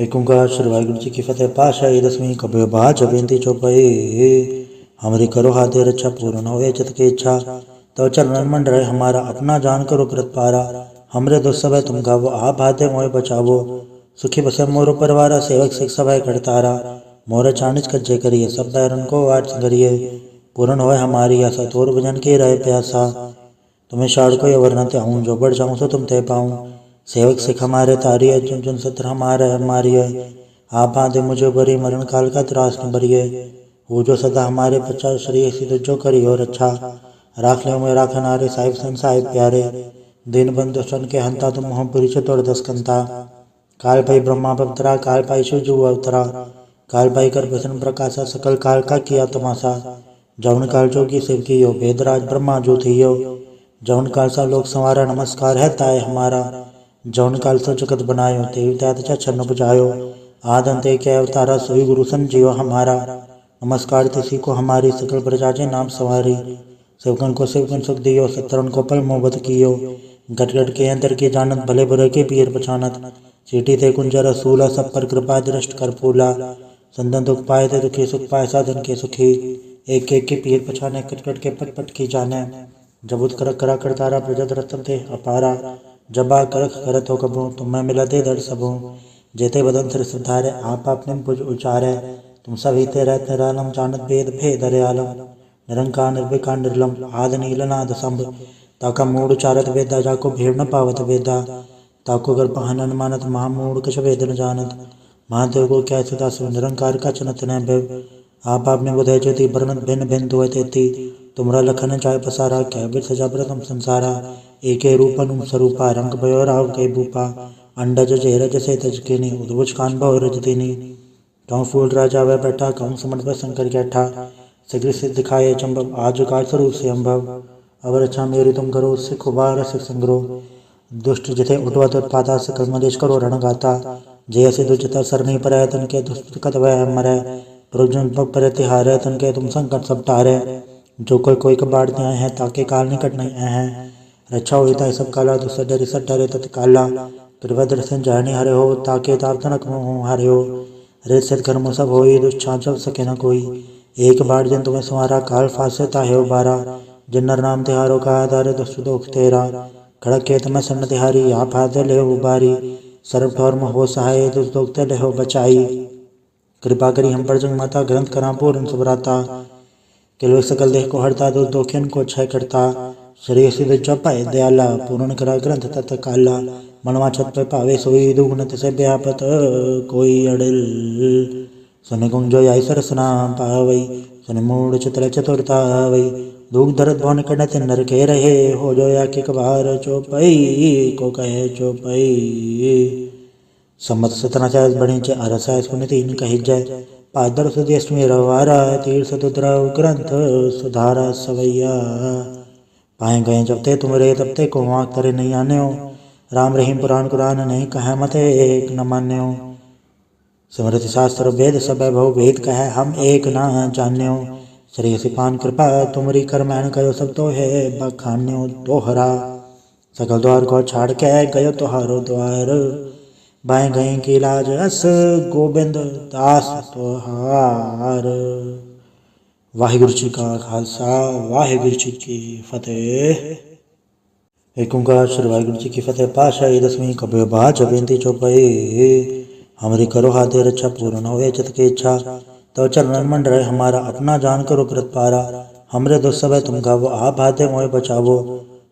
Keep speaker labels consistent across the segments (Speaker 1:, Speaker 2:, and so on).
Speaker 1: एक ओंकार श्री वाहिगुरु जी की फतेह। पाशाही दसवीं कबीर बाज बेनती चौपाई। हमारी करो हाथे रक्षा पूर्ण होए चित की इच्छा। तो चरण मन रहे हमारा अपना जान करो कृत पारा। हमरे दुस्सभ तुम गावो आप हाथे मोए बचावो। सुखी बसे मोर परिवारा सेवक सिख सभय करतारा। मोर चाणिज कज्जे करिए सब बैरन को आठ संगरिए। पूर्ण होए हमारी आशा तोर भजन के रहे प्यासा। तुम्हें शाड़ को अवर न त्याऊं जो बढ़ जाऊं सो तुम ते पाऊं। सेवक सिख हमारे तारिय चुन चुन सत्र हमारे हमारिय। आप बांधे मुझे बरी मरण काल का त्रास न बरिए। वो जो सदा हमारे पचा श्री सिद्ध जो करी और अच्छा। राख ले में राखन आरे साहिब सन साहिब प्यारे। दिन बंधु सन के हंता तुम मोह पुरी तोड़ दस्कंता। काल पाई ब्रह्मा पवित्रा काल पाई शिव जू अवतरा। काल पाई कर प्रसन्न प्रकाशा सकल काल का किया तमाशा। जौन काल जोगी शिव की यो वेदराज ब्रह्मा जो थी यो। जौन काल सा लोक संवारा नमस्कार है ताय हमारा। जौन काल सा जगत बनायो तेव त्यात छन्न बुझायो। आदंत के अवतारा सोई गुरु संजीव हमारा। नमस्कार तिसी को हमारी सकल प्रजा जे नाम सवारी। सेवकन को सेवकन सुख दियो सत्रन को पल मोहब्बत कियो। गट गट के अंतर के जानत भले बुरे के पीर पछानत। चीटी थे कुंजर सूला सब पर कृपा दृष्ट कर फूला। संदन दुख पाए थे दुखी सुख पाए साधन के सुखी। एक एक के पीर पछाने कट कट के पट पट की जाने। जबुत कर करा करतारा प्रजत रतन थे अपारा। जबा करख करत हो कबू तुम्हें मिला दे दर सबू। जेते बदन सिर सुधारे आप अपने पुज उचारे। तुम सभी ते रहत निरालम जानत भेद भेद आलम। निरंकार निर्विकार निर्लम आद नील नाद संभ। ताका मूड उचारत वेदा जाको भीड़ न पावत वेदा। ताको गर्भ हनन मानत महामूड कछ वेद न जानत। महादेव को क्या सदा सो निरंकार का चनत न भव। आप आपने बुधे ज्योति बरनत भिन्न भिन्न दुए तेती। तुमरा लखन चाय पसारा क्या बिर सजा प्रथम संसारा। एके रूपन स्वरूपा रंग भयो राव के भूपा। अंडज जेरज से तजकिनी उद्भुज कान भव रजतिनी। कहूँ फूल राजा वह बैठा कहूँ समट पर शंकर कैठा। शीघ्र सिद्ध दिखाए चंबव आज काल स्वरूप से अम्भव। अवर अच्छा मेरी तुम करो सिख उबार सिख संग्रह। दुष्ट जिथे उठवत उत्पाता सकल मदेश करो रण गाता। जय से दुष्टता सर नहीं पर तन के दुष्ट कत वह मरै। प्रयोजन पर तिहारे तन के तुम संकट सब टारे। जो कोई कबाड़ न्याय है ताके काल निकट नहीं है। रक्षा होता है सब काला दुसर डरे सब डरे तत्काला। प्रभद्र से जाने हरे हो ताके ताप तनक हरे हो। रे सत कर्म सब होई दुष्छा जब सके न कोई। एक बार जिन तुम्हें संवारा काल फासे ताहे उबारा। जिन नर नाम तिहारो का आधार दुष्ट दोख तेरा। खड़क के तुम्हें सन्न तिहारी आप हाथ ले उबारी। सर्व ठौर हो सहाय दुष्ट दोख ले हो बचाई। कृपा करी हम पर जंग माता ग्रंथ करा पूर्ण सुभराता। किलो सकल देह को हरता दो दोखिन को क्षय करता। शरीर सिद्ध जपाए दयाला पूर्ण करा ग्रंथ तत् काला। मनवा छत पे पावे सोई दुगुणत से व्यापत कोई अड़ल। सुन गुंग जो आई सरसना पावई। सुन मूड चित्र चतुरता वई। दुख दर्द भवन कड़त नर के रहे हो जो या के कबार चौपई को कहे चौपई। सम्मत सतनाचार्य बणी च अरसाय सुनितीन कही जय। पादर सुदेश में रवारा तीर्थ दुद्राव ग्रंथ सुधारा सवैया। पाए गए जब ते तुम रे तब ते को वाक तरे नहीं आने हो। राम रहीम पुराण कुरान नहीं कहे मते एक न मान्य हो। स्मृति शास्त्र वेद सब भव वेद कहे हम एक न जान्य हो। श्री सिपान कृपा तुमरी कर मैन कयो सब तो है बखान्यो दोहरा। सकल द्वार को छाड़ के गयो तोहारो द्वार। बाएं गए की लाज अस गोबिंद दास तोहार। वाहिगुरु जी का खालसा वाहिगुरु जी की फतेह। एक ओंकार श्री वाहिगुरु जी की फतेह। पाशाही दसवीं कबीर बाज बेनती चौपाई। हमारी करो हाथे रक्षा पूर्ण होए चित की इच्छा। तो चरण मन रहे हमारा अपना जान करो कृत पारा। हमरे दुस्सभ तुम गावो आप हाथे मोए बचावो।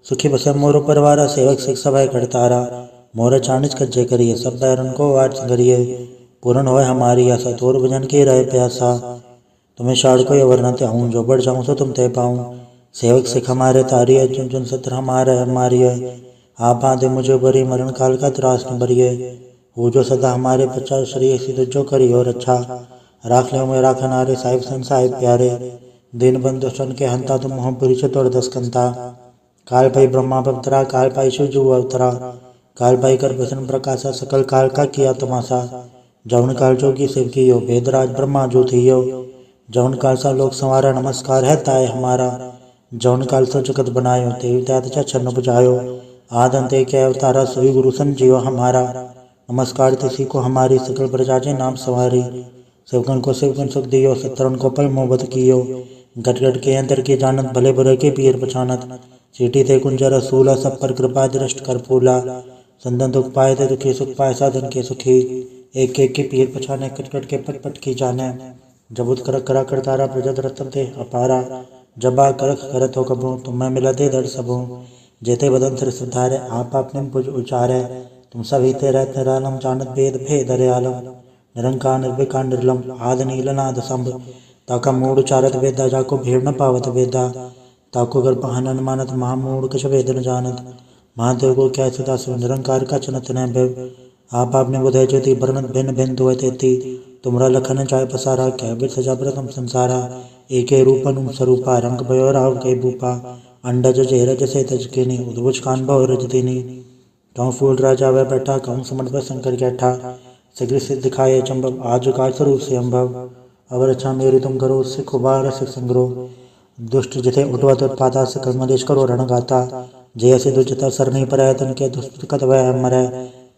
Speaker 1: सुखी बसे मोर परिवारा सेवक सिख सभय करतारा। मोर चाणिज कज्जे करिए सब बैरन को आठ संगरिए। पूर्ण होए हमारी आशा तोर भजन के रहे प्यासा। तुम्हें शाड़ को अवर न त्याऊं जो बढ़ जाऊं सो तुम ते पाऊं। सेवक सिख हमारे तारिय चुन चुन सत्र हमारे हमारिय। आप बांधे मुझे बरी मरण काल का त्रास न बरिए। वो जो सदा हमारे पचा श्री सिद्ध जो करी और अच्छा। राख ले में राखन आरे साहिब सन साहिब प्यारे। दिन बंधु सन के हंता तुम मोह पुरी तोड़ दस्कंता। काल पाई ब्रह्मा पवित्रा काल पाई शिव जू अवतरा। काल पाई कर प्रसन्न प्रकाशा सकल काल का किया तमाशा। जौन काल जोगी शिव की यो वेदराज ब्रह्मा जो थी यो। जौन काल सा लोक संवारा नमस्कार है ताय हमारा। जौन काल सा जगत बनायो तेव त्यात छन्न बुझायो। आदंत के अवतारा सोई गुरु संजीव हमारा। नमस्कार तिसी को हमारी सकल प्रजा नाम सवारी। सेवकन को सेवकन सुख दियो, सत्तरन को पल मोहब्बत कियो। गट गट के अंतर के जानत, भले बुरे के पीर पछानत। चीटी थे कुंजर रसूला, सब पर कृपा दृष्ट कर फूला। संदन दुख पाए थे दुखी, सुख पाए साधन के सुखी। एक एक के पीर पछाने, कट कट के पट पट की जाने। जब उत करक करा कर तारा, प्रजत रतन थे अपारा। जबा करक करत हो कबू, तुम्हें मिला दे दर सबू। जेते बदन सिर सुधारे, आप आपने पुज उचारे। तुम सभी ते रहत निरालम, जानत भेद भेद आलम। निरंकार निर्विकार निर्लम, आद नील नाद संभ। ताका मूड उचारत वेदा, जाको भीड़ न पावत वेदा। ताको गर्भ हनन मानत, महामूड कछ वेद न जानत। महादेव को क्या सदा सो, निरंकार का चनत न भव। आप आपने बुधे ज्योति, वर्णत भिन्न भिन्न दुए तेती। तुमरा लखन चाय पसारा, क्या बिर सजा प्रथम संसारा। एके रूपन स्वरूपा, रंग भयो राव के भूपा। अंडज जेरज से तजकिनी, उद्भुज कान भव रजतिनी। कहूँ फूल राजा वह बैठा, कहूँ समट पर शंकर कैठा। शीघ्र सिद्ध दिखाए चंबव, आज काल स्वरूप से अम्भव। अवर अच्छा मेरी तुम करो, सिख उबार सिख संग्रह। दुष्ट जिथे उठवत उत्पाता, सकल मलेश करो रण गाता। जय से दुष्टता सर नहीं पर, तन के दुष्ट कत वह मरै।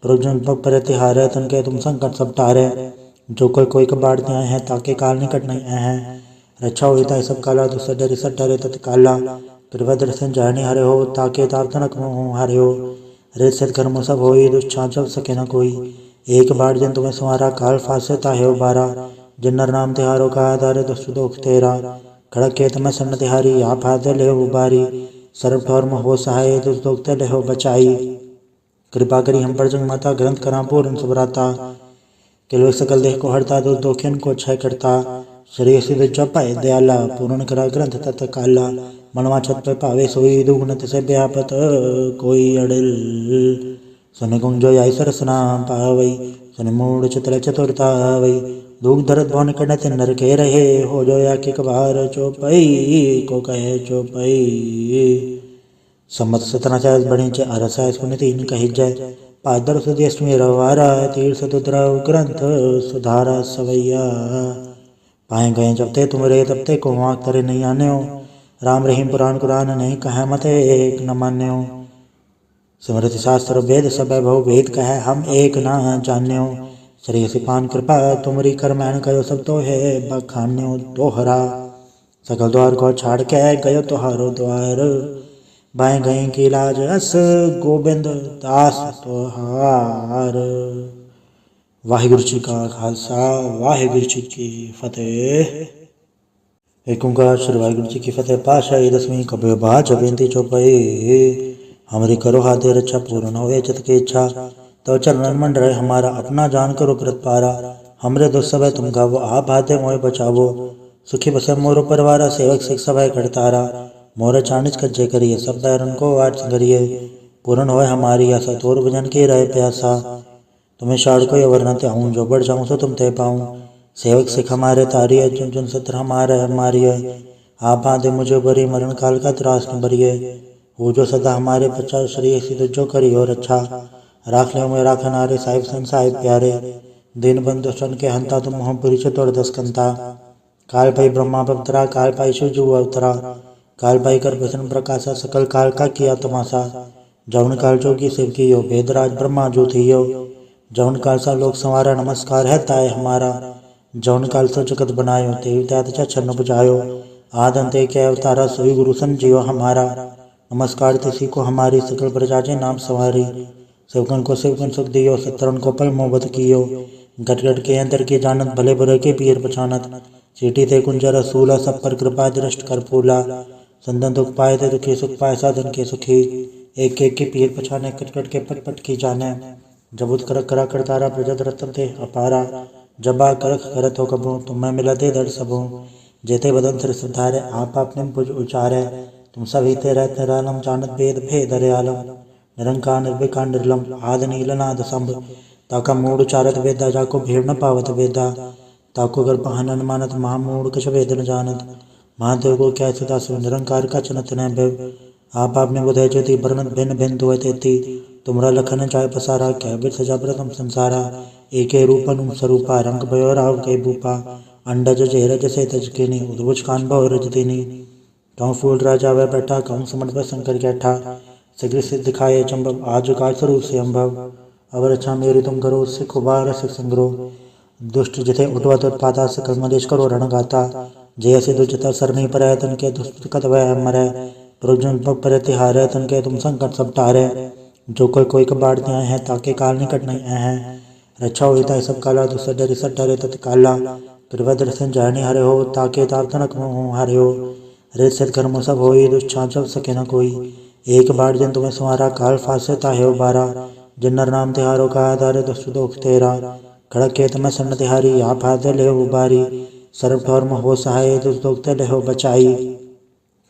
Speaker 1: प्रयोजन पर तिहारे, तन के तुम संकट सब टारे। जो कोई कबाड़ न्याय है, ताके काल निकट नहीं है। रक्षा होता है सब काला, दुसर डरे सब डरे तत्काला। प्रभद्र सिंह जहनी हरे हो, ताके ताप तनक मोह हरे हो। रे सत्कर्म सब होई, दुष्छा जब सके न कोई। एक बार जिन तुम्हें संवारा, काल फासे ताहे उबारा। जिन नर नाम तिहारो का, दारे दुष्ट दोख तेरा। खड़क के तुम्हें सन्न तिहारी, आप फादे ले उबारी। सर्व ठौर हो सहाय, दुष्ट दोख ते ले बचाई। कृपा करी हम पर जंग माता, ग्रंथ करा पूर्ण सुभराता। किलो सकल देह को हरता, दुष्ट दोखिन को क्षय करता। शरीर सिद्ध जपाए दयाला, पूर्ण करा ग्रंथ तत् काला। मनवा छत पे पावे सोई, दुगुणत से व्यापत कोई अड़ल। सुन गुंजो आई सरसना पावई, सुन मूड चितल चतुरता वई। दुख दर्द भवन कड़त नर के रहे, हो जो या के कबार चौपई को कहे चौपई। सम्मत सतना चाहे बड़ी चे अरसा, सुन तीन कही जय। पादर सुदेश में रवारा, तीर सतुद्रव ग्रंथ सुधारा सवैया। पाए गए जब ते तुमरे, तब ते को वाक तरे नहीं आने हो। राम रहीम पुराण कुरान, नहीं कहे मत एक न मान्यो। स्मृति शास्त्र वेद सब बहु वेद कहे, हम एक न जान्यो। श्री सिपान कृपा तुमरी कर, मैन कयो सब तो है बखान्यो दोहरा। सकल द्वार को छाड़ के गयो तुहारो द्वार। बाएं गए की लाज अस, गोबिंद दास तोहार। वाहिगुरु जी का खालसा, वाहिगुरु जी की फतेह। एक ओंकार श्री वाहिगुरु जी की फतेह। पातशाही दसवीं कबीर बाच बेनती चौपाई। हमरी करो हाथे रक्षा, पूर्ण होए चित की इच्छा। तो चरणन मन रहे हमारा, अपना जान करो कृतपारा। हमरे दुख सब तुम गावो, आप हाथे मोए बचावो। सुखी बसे मोरो परिवारा, सेवक सिख सब करतारा। मोर चानिच कज्जे करिए, सब बैरन को आठ संगरिए। पूर्ण होए हमारी आशा, तोर भजन की रहे प्यासा। तुम्हें शाड़ को अवर न त्याऊं, जो बढ़ जाऊं सो तुम ते पाऊं। सेवक सिख हमारे तारिय, चुन चुन सत्र हमारे हमारिय। आप आदे मुझे बरी, मरण काल का त्रास न बरिए। हो जो सदा हमारे बच्चा, श्री सिद्ध जो करी और अच्छा। राख ले में राखन आरे, साहिब सन साहिब प्यारे। दिन बंधु सन के हंता, तुम मोह पुरी चतुर दस्कंता। काल पाई ब्रह्मा पवित्रा, काल पाई शिव जू अवतरा। काल पाई कर प्रसन्न प्रकाशा, सकल काल का किया तमाशा। जौन काल जोगी शिव कियो, भेदराज ब्रह्मा जो थियो। जौन काल सा लोक संवारा, नमस्कार है ताय हमारा। जौन काल सा जगत बनायो, तेवी त्यात छन्न बुझायो। आद अंत एक अवतारा, सोई गुरु संजीव हमारा। नमस्कार तिसी को हमारी, सकल प्रजा नाम सवारी। सेवकन को सेवकन सुख दियो, सत्तरन को पल मोहब्बत कियो। गट गट के अंतर के जानत, भले बुरे के पीर पछानत। चीटी थे कुंजर रसूला, सब पर कृपा दृष्ट कर फूला। संदन दुख पाए थे दुखी, सुख पाए साधन के सुखी। एक एक के पीर पछाने, कट कट के पट पट की जाने। जब उत करक करा कर तारा, प्रजत रतन थे अपारा। जबा करक करत हो कबू, तुम्हें मिला दे दर सबू। जेते बदन सिर सुधारे, आप आपने पुज उचारे। तुम सभी ते रहत निरालम, जानत भेद भेद आलम। निरंकार निर्विकार निर्लम, आद नील नाद संभ। ताका मूड उचारत वेदा, जाको भीड़ न पावत वेदा। ताको गर्भ हनन मानत, महामूड कछ वेद न जानत। महादेव को क्या सदा सो, निरंकार का चनत न भव। आप आपने बुधे ज्योति, वर्णत भिन्न भिन्न दुए तेती। तुमरा लखन चाय पसारा, क्या बिर सजा प्रथम संसारा। एके रूपन स्वरूपा, रंग भयो राव के भूपा। अंडज जेरज से तजकिनी, उद्भुज कान भव रजतिनी। कहूँ फूल राजा वह बैठा, कहूँ समट पर शंकर कैठा। शीघ्र सिद्ध दिखाए चंबव, आज काल स्वरूप से अम्भव। अवर अच्छा मेरी तुम करो उससे खुबार से संग्रह दुष्ट जिथे उठवत उत्पाता सकल मलेश करो रण गाता जय से दुष्टता सर नहीं पर तन के दुष्ट कत वह मरै प्रयोजन पर तिहार तन के तुम संकट सब टारे जो कोई कबाड़ न्याय है ताके काल निकट नहीं है रक्षा होता है सब काला दुष्ट डरे सब डरे तत्काला प्रभद्र से जाने हरे हो ताके ताप तनक हरे हो रे सत्कर्म सब हो दुष्छा जब सके न कोई एक बार जिन तुम्हें सुमारा काल फासे ताहे बारा जिन्नर नाम तिहारो का आधार दुष्ट दोख तेरा खड़क के तम सन्न तिहारी या फादे ले उबारी सर्व ठौर हो सहाय दुष्ट दोख ले हो बचाई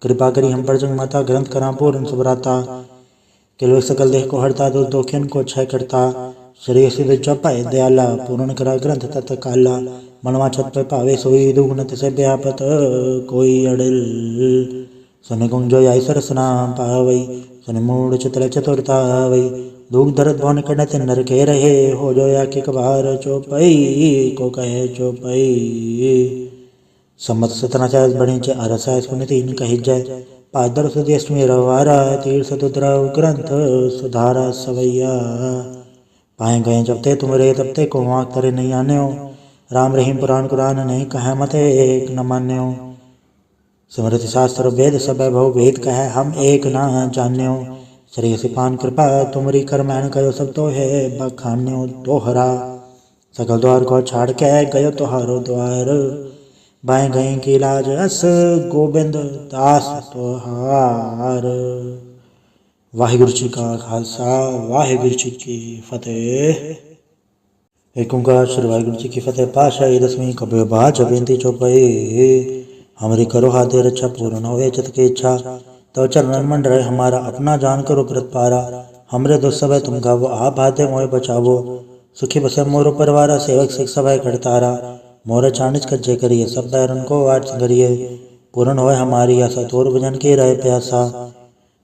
Speaker 1: कृपा करी हम पर जंग माता ग्रंथ करा पूर्ण सुभराता किलो सकल देह को हरता दुष्ट दोखिन को क्षय करता शरीर सिद्ध चौपाए दयाला पूर्ण करा ग्रंथ तत् काला मनवा छत पे पावे सोई दुगुण तिसे व्यापत कोई अड़िल सुन गुंग जो आई सरसना पावई सुन मूड चितल चतुरता वई दुख दर्द भवन कड़ तिन नर के रहे हो जो या के कबार चौपई को कहे चौपई सम्मत सतना चाय बणी च अरसा सुन तीन कही जय पादर सुदेश में रवारा तीर सतुद्रा ग्रंथ सुधारा सवैया पाए गए जब ते तुम रे तब ते को वाक तरे नहीं आने हो राम रहीम पुराण कुरान नहीं कह मत एक न मान्यो स्मृति शास्त्र वेद सब भव वेद कह हम एक न जान्यो श्री सिपान कृपा तुमरी कर मैन कयो सब तो है बखान्यो तोहरा सकल द्वार को छाड़ के गयो तोहारो द्वार बाएं गए की लाज अस गोबिंद दास तोहार। वाहिगुरु जी का खालसा वाहिगुरु जी की फतेह। एक ओंकार श्री वाहिगुरु जी की फतेह। पाशाही दसवीं कबीर बाज बेनती चौपाई हमरी करो हाथे रक्षा पूर्ण हो चित की इच्छा तो चरणन मन रहे हमारा अपना जान करो कृत पारा हमरे दो सब तुम गावो आप हाथे मोए बचावो सुखी बसे मोरो परिवारा सेवक सिख सभय करतारा मोर चाणिच कज्जे करिए सब बैरन को वाट संगरिए पूर्ण होए हमारी आशा तोर भजन की रहे प्यासा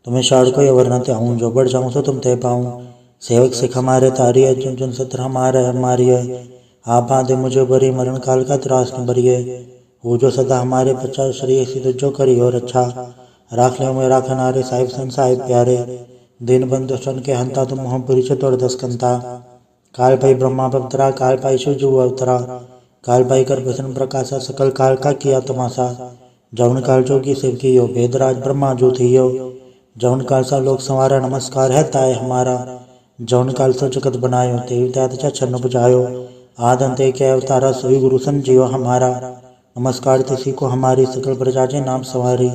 Speaker 1: तुम्हें शाड़ को वरना त्याऊँ जो बढ़ जाऊँ सो तुम ते पाऊँ सेवक सिख हमारे तारी है चुन चुन सत्र हमारे हमारी है आप बांधे मुझे बरी मरण काल का त्रास न बरिए हो जो सदा हमारे पचास श्री सिद्ध जो करी और अच्छा राख ले में राखन आरे साहिब सन साहिब प्यारे दिन बंधु सन के हंता तुम मोह पुरी चतुर दस्कंता काल पाई ब्रह्मा पवित्रा काल पाई शिव जू अवतरा काल पाई कर भसन प्रकाशा सकल काल का किया तमाशा जौन काल जोगी शिव की यो वेदराज ब्रह्मा जो थी यो जौन काल सा लोक संवारा नमस्कार है ताय हमारा जौन काल सो जगत बनायो तेव त्यात छन्न बुझायो आदंते के अवतारा सोई गुरु संजीव हमारा नमस्कार तिसी को हमारी सकल प्रजा जे नाम सवारी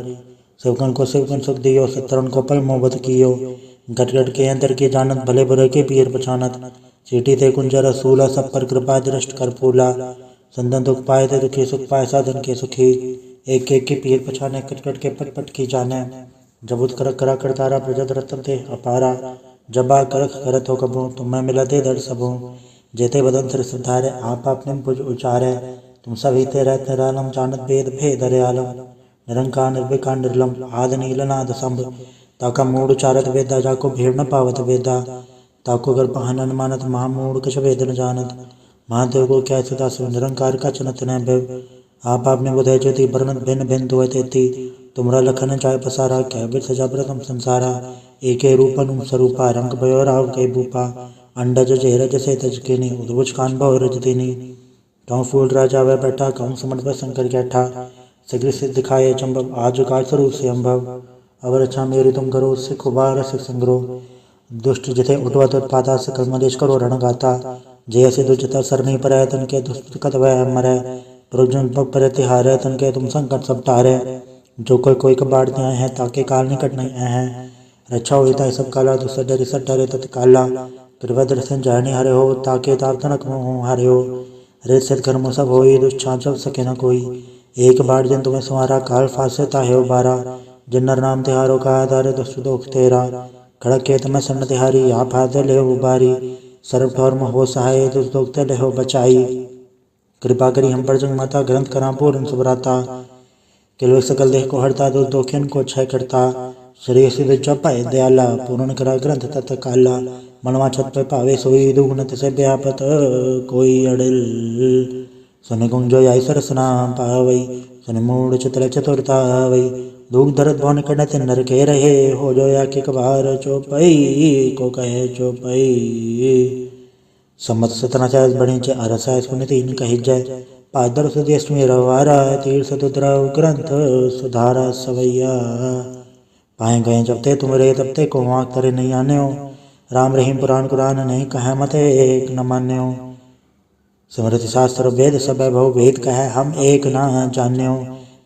Speaker 1: सेवकन को सेवकन सुख दियो सत्रन को पल मोहब्बत कियो गट गट के अंदर के जानत भले बुरे के पीर पछानत चीटी थे कुंजर सूला सब पर कृपा दृष्ट कर फूला संदन दुख पाए थे दुखी सुख पाए साधन के सुखी एक एक के पीर पछाने कट कट के पट पट की जाने जब कर करा करतारा प्रजत रतन थे अपारा जबा करख करत हो कबो तुम्हें मिला दे दर सबो जेते बदन सिर सुधारे आप अपने पुज उचारे तुम सभी ते रहते रालम जानत भेद भेद रे आलम निरंकार निर्विकार निर्लम आद नीलनाद संभ ताका मूड उचारत वेदा जाको भीड़ न पावत वेदा ताको गर पहनन मानत महामूड कछ वेद न जानत महादेव को क्या सदा सो निरंकार का चनत न भेव आप आपने बुधे ज्योति बरनत भिन्न भिन्न दुए तेती तुमरा लखन चाय पसारा क्या बिर सजा प्रथम संसारा एके रूपन स्वरूपा रंग भयो राव के भूपा अंडज जेरज से तजकिनी उद्भुज कान भव रजतिनी कहूँ फूल राजा वह बैठा कहूँ समट पर शंकर बैठा सगृ से दिखाए चंबव आज काल स्वरूप से अम्भव अवर अच्छा मेरी तुम करो उससे खुबार से संग्रह दुष्ट जिथे उठवत उत्पाता सकल मलेश करो रण गाता जय से दुष्टता सर नहीं पर तन के दुष्ट कत वह मरै प्रयोजन पर तिहार तन के तुम संकट सब टारे जो कोई कबाड़ न्याय है ताके काल निकट नहीं है रक्षा होता है सब काला दुष्ट डरे सब डरे तत्काला कृपद्र से जाने हरे हो ताके ताप तनक हरे हो रे सत्कर्म सब हो दुष्छा जब सके न कोई एक बार जिन तुम्हें सुमारा काल फासे ताहे बारा जिन्नर नाम तिहारो का आधार दुष्ट दोख तेरा खड़क के तम सन्न तिहारी या फादे ले उबारी सर्व ठौर हो सहाय दुष्ट दोख ले हो बचाई कृपा करी हम पर जंग माता ग्रंथ करा पूर्ण सुभराता किलो सकल देह को हरता दुष्ट दोखिन को क्षय करता श्री सिद्ध चौपाए दयाला पूर्ण करा ग्रंथ तत् काला मनवा छत पे पावे सोई दुगुण तिसे व्यापत कोई अड़िल सुन गुंग जो आई सरसना पावई सुन मूड चितल चतुरता वई दुख दर्द भवन कड़ तिन नर के रहे हो जो या के कबार चौपई को कहे चौपई। ਸੰਮਤ 1740 ਬਣੀ ਚ ਅਰਸ ਹੈ ਸੁਨ ਤੀਨ ਕਹੀ ਜੈ ਭਾਦਰ ਸੁਦੇਸ਼ਮੀ ਰਵਾਰਾ ਤੀਰਥ ਤੁਦਰਾਉ ਗ੍ਰੰਥ ਸੁਧਾਰਾ ਸਵਈਆ पाए गए जब ते तुमरे तब ते को वाक तरे नहीं आने हो राम रहीम पुराण कुरान नहीं कहे मत एक न मान्य हो स्मृति शास्त्र वेद सब बहु वेद कहे हम एक न जान्य हो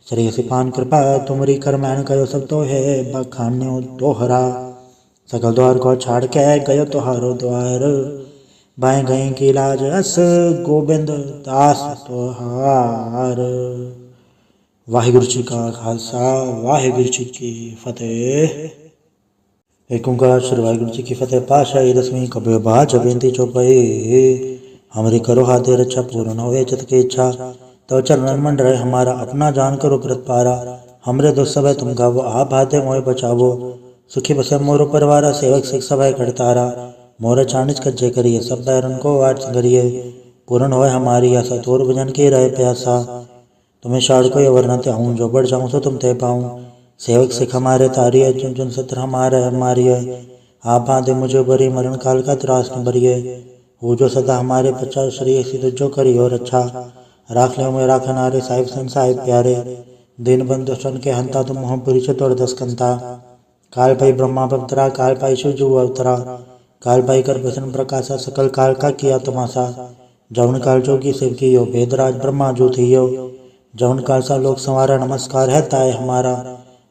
Speaker 1: श्री सिपान कृपा तुमरी कर मैन करो सब तो है बखान्य हो दोहरा सकल द्वार को छाड़ के गयो तुहारो द्वार बाएं गए की लाज अस गोबिंद दास तोहार। वाहिगुरु जी का खालसा वाहिगुरु जी की फतेह। एक ओंकार श्री वाहिगुरु जी की फतेह। पातशाही दसवीं कबीर बाज बेनती चौपाई हमरी करो हाथे रक्षा पूर्ण होए चित की इच्छा तो चरण मन रहे हमारा अपना जान करो कृत पारा हमरे दो सब तुम गावो आप हाथे मोए बचावो सुखी बसे मोर परिवारा सेवक सिख सभा करतारा मोर चानिच कज्जे करिए सब बैरन को आठ संगरिए पूर्ण होए हमारी आशा तोर भजन की रहे प्यासा तुम्हें शाड़ को वर्णते हूँ जो बढ़ जाऊँ सो तुम ते पाऊँ सेवक सिख हमारे तारी है चुन चुन सत्र हमारे हमारी है आप बांधे मुझे बरी मरण काल का त्रास न बरिए हो जो सदा हमारे पचास श्री सिद्ध जो करी हो रक्षा राख ले में राख नारे साहिब सन साहिब प्यारे दिन बंधु सन के हंता तुम मोह पुरी चतुर दस्कंता काल पाई ब्रह्मा पवित्रा काल पाई शिवजू अवतरा काल पाई कर प्रसन्न प्रकाशा सकल काल का किया तमाशा जौन काल जोगी शिव की हो भेदराज ब्रह्मा जो थी हो जौन काल सा लोक संवारा नमस्कार है ताय हमारा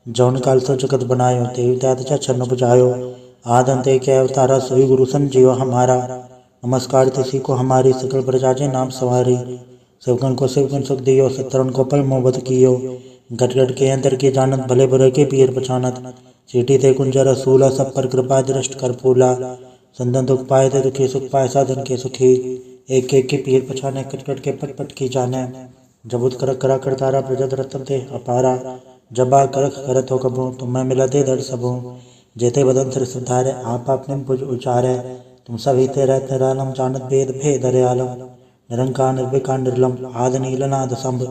Speaker 1: जौन काल सो जगत बनायो तेवी त्यात छन्न बुझायो आद अंत के अवतारा सोई गुरु संजीव हमारा नमस्कार तिसी को हमारी सकल प्रजा जे नाम सवारी सेवकन को सेवकन सुख दियो सत्रन को पल मोहब्बत कियो गट गट के अंदर के जानत भले बुरे के पीर पछानत चीटी थे कुंजर रसूला सब पर कृपा दृष्ट कर फूला संदन दुख पाए थे दुखी सुख पाए साधन के सुखी एक एक के पीर पछाने कट कट के पट पट की जाने जबुत करक करा करतारा प्रजत रतन ते अपारा जबा करक करत हो कबो तुम्हें मिला दे दर सबो जेते बदन सिर सुधारे आप अपने भुज उचारे तुम सभी ते रहते रालम जानत भेद भेद रे आलम निरंकार निर्विकार निर्लम आद नीलनाद संभ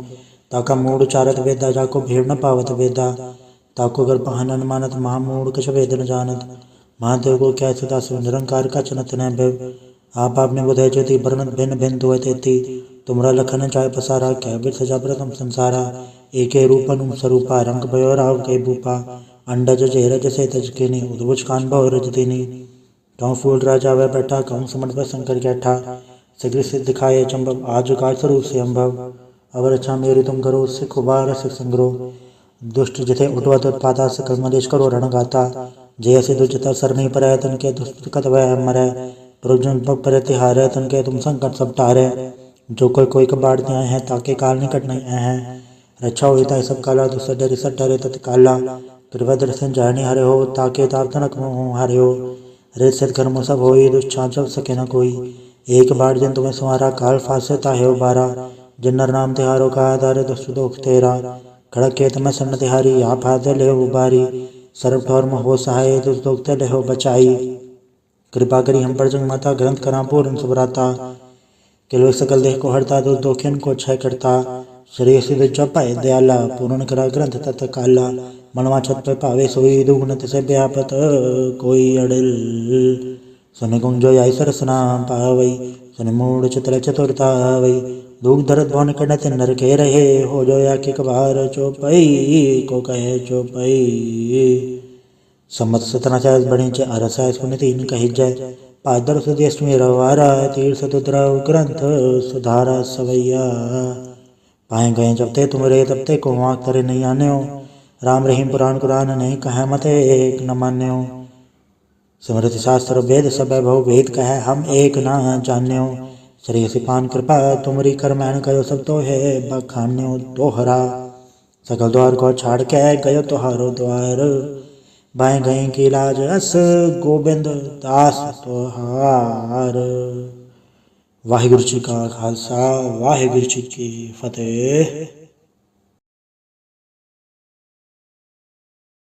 Speaker 1: ताका मूड उचारत वेदा जाको भीड़ न पावत वेदा ताको गर्भ हनन मानत महामूड कछ वेद न जानत महादेव को क्या सदा सो निरंकार का चनत न भव आप आपने बुधे ज्योति बरनत भिन्न भिन्न दुए तेती तुमरा लखन चाय पसारा क्या बिर सजा प्रथम संसारा एके रूपन स्वरूपा रंग भयो राव के भूपा अंडज जेरज से तजकिनी उद्भुज कान भव रजतिनी कहूँ फूल राजा वह बैठा कहूँ समर्थ शंकर कैठा शीघ्र सिद्ध दिखाए चंबव आज काल स्वरूप से अम्भव अवर अच्छा मेरी तुम करो सिख उबार सिख संग्रोह दुष्ट जिथे उठवत उत्पाता सकल मदेश करो रण गाता जय से दुष्टता सर नहीं पर तन के दुष्ट कत वह मरै प्रजुन पर तिहारे तन के तुम संकट सब टारे जो कोई कबाड़ते आए हैं ताके काल निकट नहीं आए हैं रक्षा होता है सब काला तो सडरी सटरे तत्काला कृपा दर्शन जाने हरे हो ताके ताप तनक हो हरे हो रे सत्कर्म सब हो दुष्छा जब सके न कोई एक बार जन तुम्हें संवारा काल फासे ताहे बारा जिन्नर नाम तिहारो का आधार दुष्ट दोख तेरा खड़क के तुम्हें सन्न तिहारी आप हाथ ले उबारी सर्व ठौर हो सहाय दुष्ट दोख ले हो बचाई कृपा करी हम पर जंग माता ग्रंथ करा पूर्ण सुभराता किलो सकल देह को हरता दुख दोखिन को क्षय करता श्री सिद्ध चौपाए दयाला पूर्ण करा ग्रंथ तत् काला मनवा छत पे पावे सोई दुगुणत से व्यापत कोई अड़िल सुन गुंजो आई सरसना पावई सुन मूड चित्र चतुरता वई दुख दर्द भवन कड़त नर के रहे हो जो या कि कबार चौपाई को कहे चौपाई सम्मत 1740 बणी च अरस है सुन तीन कही जय पादर सुदेश में रवारा तीर्थ तुद्राव ग्रंथ सुधारा सवैया पाए गए जब ते तुमरे तब ते को वाक तरे नहीं आने हो राम रहीम पुराण कुरान नहीं कहे मत एक न मान्य हो स्मृति शास्त्र वेद सब बहु वेद कहे हम एक न जान्य हो श्री सिपान कृपा तुमरी कर मैन करो सब तो है बखान्य हो दोहरा सकल द्वार को छाड़ के गयो तुहारो द्वार बाएं गए की लाज अस गोबिंद दास तोहार। वाहिगुरु जी का खालसा वाहिगुरु जी की फतेह।